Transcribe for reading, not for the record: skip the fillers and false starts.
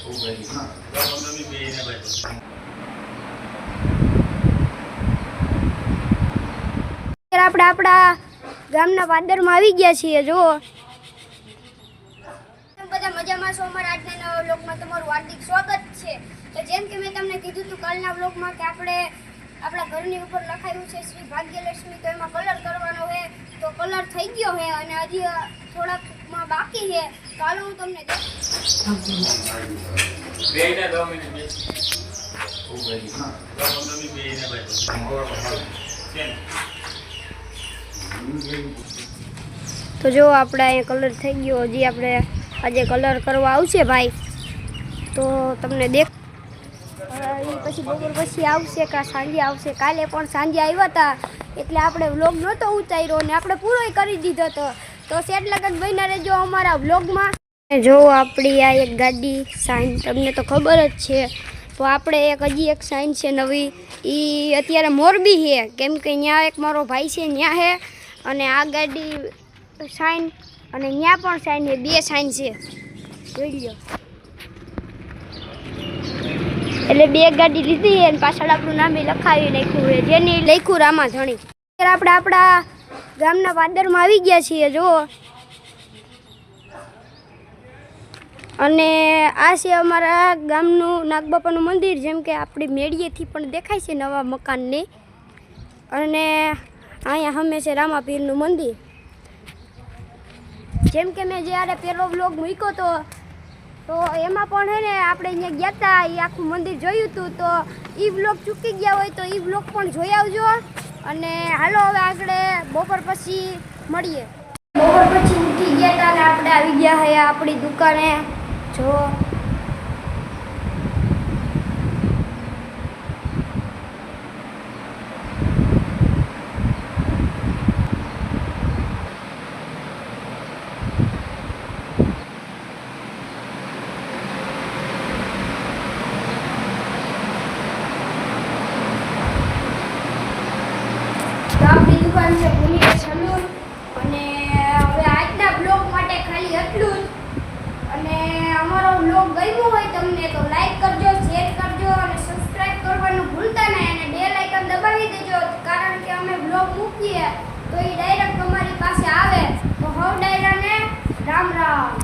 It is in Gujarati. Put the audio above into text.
આપણે આપણા ગામના વાદરમાં આવી ગયા છીએ. જો બધા મજામાં છો? અમારા આજના નવા વ્લોગમાં તમારું હાર્દિક સ્વાગત છે. તો જેમ કે મેં તમને કીધું હતું કાલના વ્લોગમાં કે આપણે આપણા ઘરની ઉપર લખાયું છે શ્રી ભાગ્યલક્ષ્મી, તો એમાં કલર કરવાનો છે. તો કલર થઈ ગયો છે અને હજી થોડાકમાં બાકી છે. તો હાલો હું તમને તો જો આપણે અહીંયા કલર થઈ ગયો. હજી આપણે આજે કલર કરવા આવશે ભાઈ, તો તમને દેખ પછી બપોર પછી આવશે કે સાંજે આવશે. કાલે પણ સાંજે આવ્યા હતા એટલે આપણે વ્લોગ નહોતો ઉતાર્યો ને આપણે પૂરો કરી દીધો હતો. તો સેટ લગન બન્યા રહેજો અમારા વ્લોગમાં. જો આપણી આ એક ગાડી સાઈન તમને તો ખબર જ છે. તો આપણે હજી એક સાઈન છે નવી, એ અત્યારે મોરબી છે, કેમ કે ત્યાં એક મારો ભાઈ છે ત્યાં છે, અને આ ગાડી સાઈન અને ત્યાં પણ સાઈન છે, બે સાઈન છે જોઈ લો. એટલે બે ગાડી લીધી છે અને પાછળ આપણું નામ લખાવી નાખ્યું છે, જેની લખ્યું રામા ધણી. આપણે આપણા ગામના વાદરમાં આવી ગયા છીએ. જો અને આ છે અમારા ગામનું નાગબાપાનું મંદિર, જેમ કે આપણી મેળીએથી પણ દેખાય છે નવા મકાનની. અને અહીંયા સામે છે રામાપીરનું મંદિર. જેમ કે મેં જ્યારે પહેલો વ્લોગ મૂક્યો તો એમાં પણ છે ને આપણે અહીંયા ગયા હતા, એ આખું મંદિર જોયું હતું. તો એ વ્લોગ ચૂકી ગયા હોય તો એ વ્લોગ પણ જોઈ આવજો. અને હાલો હવે આગળ બપોર પછી મળીએ. બપોર પછી ઉઠી ગયા હતા અને આપણે આવી ગયા છે આપણી દુકાને. જો આપણી દુકાન છે ભૂલી સલૂન. અને હવે આજના બ્લોગ માટે ખાલી એટલું જ. અને અમારો બ્લોગ ગમ્યો હોય તમને તો લાઈક કરજો, શેર કરજો અને સબસ્ક્રાઇબ કરવાનું ભૂલતા નહીં. અને બેલ આઇકન દબાવી દેજો, કારણ કે અમે બ્લોગ મૂકીએ તો એ ડાયરેક્ટ તમારી પાસે આવે. તો હવ ડાયરાને રામ રામ.